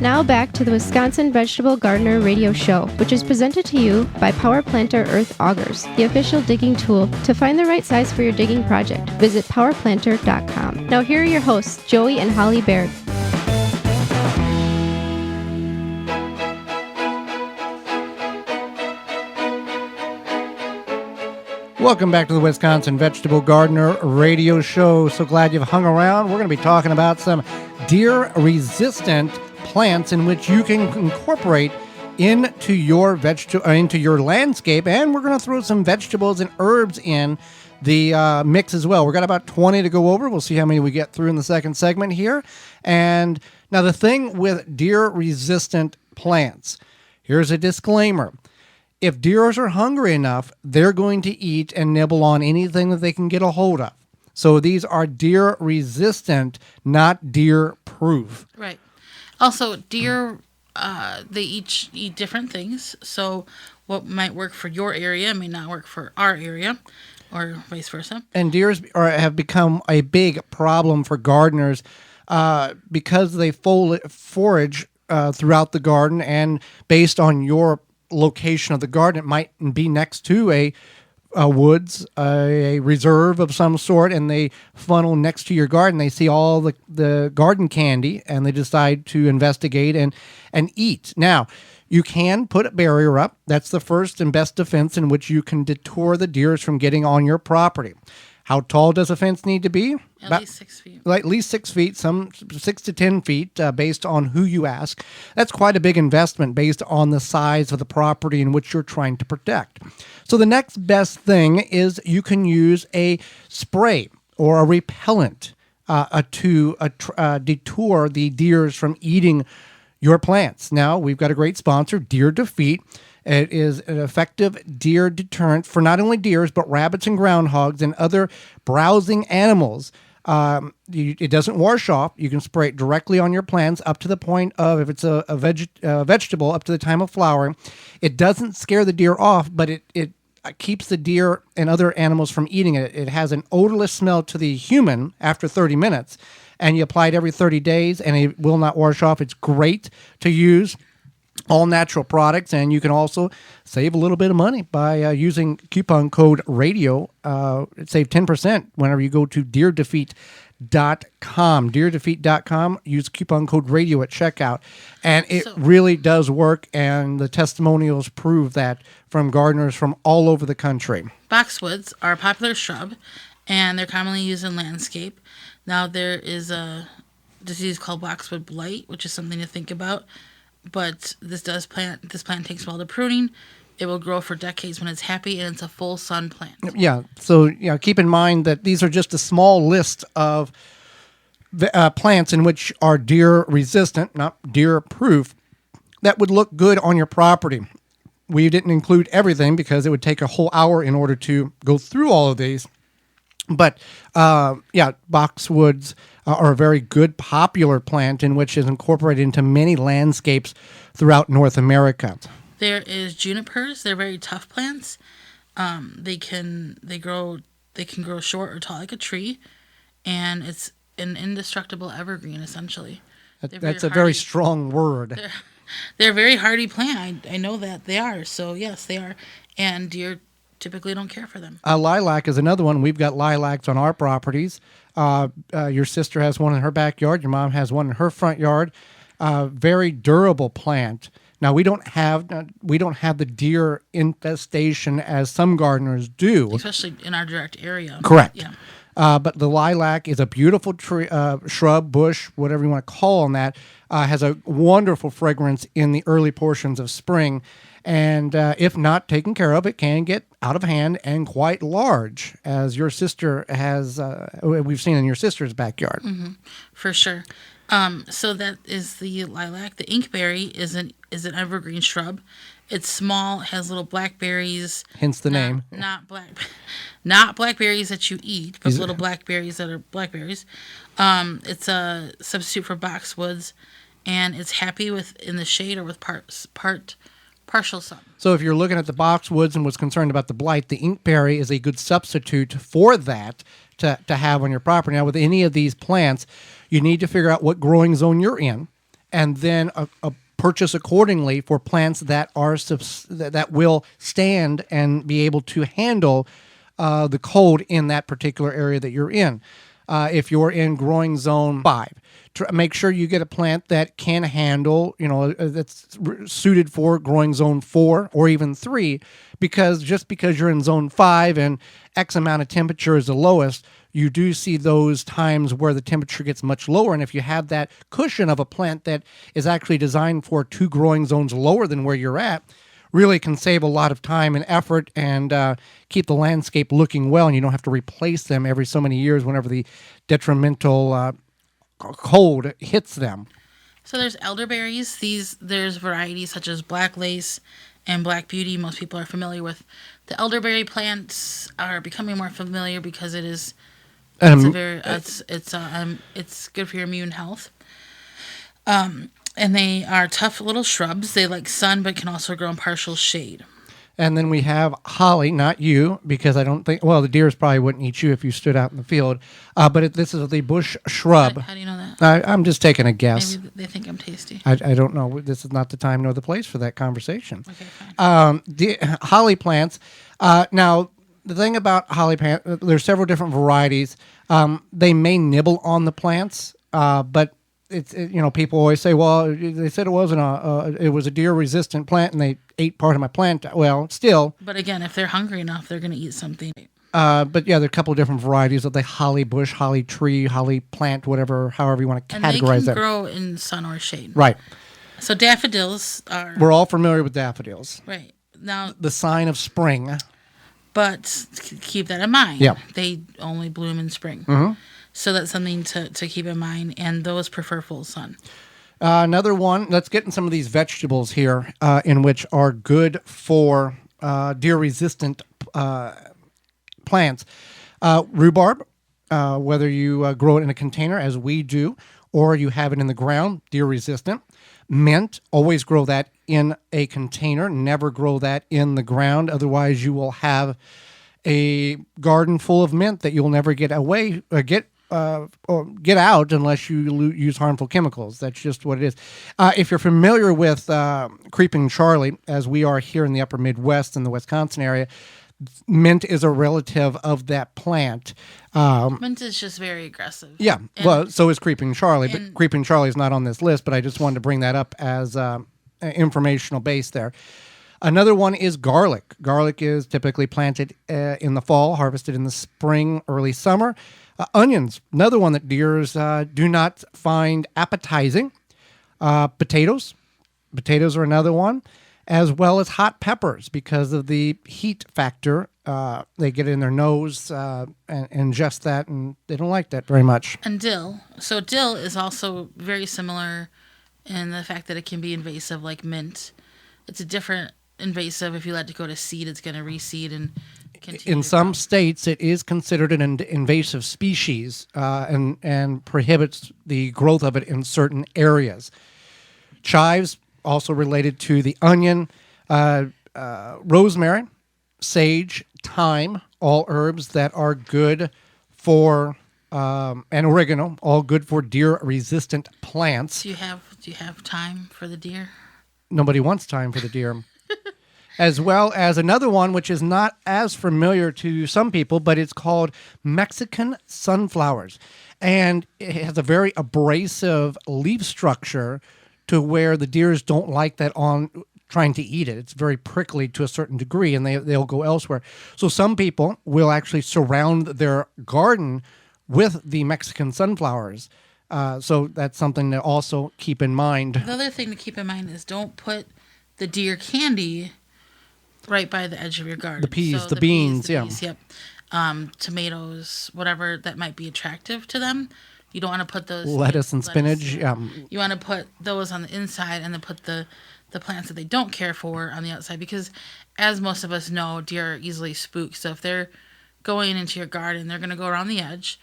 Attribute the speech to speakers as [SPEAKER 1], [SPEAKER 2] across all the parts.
[SPEAKER 1] Now back to the Wisconsin Vegetable Gardener Radio Show, which is presented to you by Power Planter Earth Augers, the official digging tool. To find the right size for your digging project, visit powerplanter.com. Now here are your hosts, Joey and Holly Baird.
[SPEAKER 2] Welcome back to the Wisconsin Vegetable Gardener Radio Show. So glad you've hung around. We're going to be talking about some deer-resistant plants in which you can incorporate into your landscape, and we're going to throw some vegetables and herbs in the mix as well. We've got about 20 to go over. We'll see how many we get through in the second segment here. And now the thing with deer-resistant plants, here's a disclaimer. If deers are hungry enough, they're going to eat and nibble on anything that they can get a hold of. So these are deer-resistant, not deer-proof.
[SPEAKER 3] Right. Also, deer, they each eat different things. So what might work for your area may not work for our area, or vice versa.
[SPEAKER 2] And deer have become a big problem for gardeners because they forage throughout the garden, and based on your location of the garden, it might be next to a woods, a reserve of some sort, and they funnel next to your garden. They see all the garden candy, and they decide to investigate and eat. Now, you can put a barrier up. That's the first and best defense in which you can deter the deers from getting on your property. How tall does a fence need to be?
[SPEAKER 3] At least 6 feet.
[SPEAKER 2] At least 6 feet, some 6 to 10 feet, based on who you ask. That's quite a big investment based on the size of the property in which you're trying to protect. So the next best thing is you can use a spray or a repellent to deter the deers from eating your plants. Now, we've got a great sponsor, Deer Defeat. It is an effective deer deterrent for not only deers, but rabbits and groundhogs and other browsing animals. It doesn't wash off. You can spray it directly on your plants up to the point of, if it's a vegetable, up to the time of flowering. It doesn't scare the deer off, but it keeps the deer and other animals from eating it. It has an odorless smell to the human after 30 minutes, and you apply it every 30 days, and it will not wash off. It's great to use. All natural products, and you can also save a little bit of money by using coupon code RADIO. Save 10% whenever you go to deerdefeat.com. Deerdefeat.com. Use coupon code RADIO at checkout. And it really does work, and the testimonials prove that from gardeners from all over the country.
[SPEAKER 3] Boxwoods are a popular shrub, and they're commonly used in landscape. Now, there is a disease called boxwood blight, which is something to think about. But this plant takes well to pruning. It will grow for decades when it's happy, and it's a full sun plant.
[SPEAKER 2] Yeah, so keep in mind that these are just a small list of plants in which are deer resistant, not deer proof, that would look good on your property. We didn't include everything because it would take a whole hour in order to go through all of these. But boxwoods are a very good popular plant in which is incorporated into many landscapes throughout North America.
[SPEAKER 3] There is junipers. They're very tough plants. They can grow short or tall like a tree, and it's an indestructible evergreen essentially.
[SPEAKER 2] That's a very strong word.
[SPEAKER 3] They're a very hardy plant. I know that they are. So yes, they are, and deer typically don't care for them.
[SPEAKER 2] Lilac is another one. We've got lilacs on our properties. Your sister has one in her backyard. Your mom has one in her front yard. Very durable plant. Now we don't have the deer infestation as some gardeners do,
[SPEAKER 3] especially in our direct area.
[SPEAKER 2] Correct.
[SPEAKER 3] Yeah.
[SPEAKER 2] But the lilac is a beautiful tree, shrub, bush, whatever you want to call on that. Has a wonderful fragrance in the early portions of spring. And if not taken care of, it can get out of hand and quite large, as your sister has, we've seen in your sister's backyard.
[SPEAKER 3] Mm-hmm. For sure. So that is the lilac. The inkberry is an evergreen shrub. It's small, has little blackberries.
[SPEAKER 2] Hence the name.
[SPEAKER 3] Not blackberries that you eat, but little blackberries that are blackberries. It's a substitute for boxwoods, and it's happy in the shade or with partial sun.
[SPEAKER 2] So if you're looking at the boxwoods and was concerned about the blight, the inkberry is a good substitute for that to have on your property. Now, with any of these plants, you need to figure out what growing zone you're in and then a purchase accordingly for plants that are that will stand and be able to handle the cold in that particular area that you're in. If you're in growing zone 5, make sure you get a plant that can handle, that's suited for growing zone 4 or even 3, because just because you're in zone 5 and X amount of temperature is the lowest, you do see those times where the temperature gets much lower. And if you have that cushion of a plant that is actually designed for 2 growing zones lower than where you're at, really can save a lot of time and effort and keep the landscape looking well, and you don't have to replace them every so many years whenever the detrimental cold hits them.
[SPEAKER 3] So there's elderberries. There's varieties such as black lace and black beauty. Most people are familiar with. The elderberry plants are becoming more familiar because it's good for your immune health. And they are tough little shrubs. They like sun, but can also grow in partial shade.
[SPEAKER 2] And then we have holly, not you, because I don't think, well, the deers probably wouldn't eat you if you stood out in the field. But this is the bush shrub.
[SPEAKER 3] How do you know that?
[SPEAKER 2] I'm just taking a guess.
[SPEAKER 3] Maybe they think I'm tasty.
[SPEAKER 2] I don't know. This is not the time nor the place for that conversation.
[SPEAKER 3] Okay, fine.
[SPEAKER 2] The holly plants. Now, the thing about holly plants, there's several different varieties. They may nibble on the plants, but people always say, well, they said it wasn't it was a deer-resistant plant, and they ate part of my plant. Well, still.
[SPEAKER 3] But again, if they're hungry enough, they're going to eat something.
[SPEAKER 2] But yeah, there are a couple of different varieties of the holly bush, holly tree, holly plant, however you want to categorize that.
[SPEAKER 3] And they can grow in sun or shade.
[SPEAKER 2] Right.
[SPEAKER 3] So daffodils are...
[SPEAKER 2] We're all familiar with daffodils.
[SPEAKER 3] Right. Now,
[SPEAKER 2] the sign of spring.
[SPEAKER 3] But keep that in mind.
[SPEAKER 2] Yeah.
[SPEAKER 3] They only bloom in spring.
[SPEAKER 2] Mm-hmm.
[SPEAKER 3] So that's something to keep in mind, and those prefer full sun.
[SPEAKER 2] Another one, let's get in some of these vegetables here in which are good for deer-resistant plants. Rhubarb, whether you grow it in a container, as we do, or you have it in the ground, deer-resistant. Mint, always grow that in a container. Never grow that in the ground. Otherwise, you will have a garden full of mint that you'll never get out unless you use harmful chemicals. That's just what it is. If you're familiar with creeping Charlie, as we are here in the upper Midwest in the Wisconsin area, mint is a relative of that plant.
[SPEAKER 3] Mint is just very aggressive.
[SPEAKER 2] Yeah, so is creeping Charlie, but creeping Charlie is not on this list, but I just wanted to bring that up as informational base there. Another one is garlic. Garlic is typically planted in the fall, harvested in the spring, early summer. Onions, another one that deers do not find appetizing. Potatoes are another one, as well as hot peppers because of the heat factor. They get in their nose and ingest that, and they don't like that very much.
[SPEAKER 3] And dill. So dill is also very similar in the fact that it can be invasive like mint. It's a different invasive. If you let it go to seed, it's going to reseed and continue.
[SPEAKER 2] In some states, it is considered an invasive species and prohibits the growth of it in certain areas. Chives, also related to the onion, rosemary, sage, thyme, all herbs that are good for, and oregano, all good for deer-resistant plants.
[SPEAKER 3] Do you have time for the deer?
[SPEAKER 2] Nobody wants time for the deer. As well as another one, which is not as familiar to some people, but it's called Mexican sunflowers. And it has a very abrasive leaf structure to where the deers don't like that on trying to eat it. It's very prickly to a certain degree, and they'll go elsewhere. So some people will actually surround their garden with the Mexican sunflowers. So that's something to also keep in mind.
[SPEAKER 3] The other thing to keep in mind is don't put the deer candy right by the edge of your garden.
[SPEAKER 2] The peas, the beans, yeah.
[SPEAKER 3] Yep. Tomatoes, whatever that might be attractive to them. You don't want to put those...
[SPEAKER 2] Lettuce and spinach.
[SPEAKER 3] You want to put those on the inside and then put the plants that they don't care for on the outside, because as most of us know, deer are easily spooked. So if they're going into your garden, they're going to go around the edge,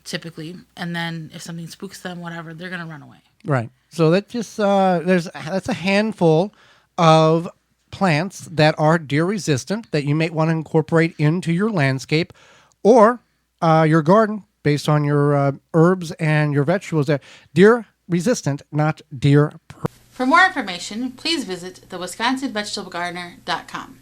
[SPEAKER 3] typically, and then if something spooks them, whatever, they're going to run away.
[SPEAKER 2] Right. So that just that's a handful of plants that are deer resistant that you may want to incorporate into your landscape or your garden based on your herbs and your vegetables. That deer resistant, not deer.
[SPEAKER 3] For more information, please visit thewisconsinvegetablegardener.com.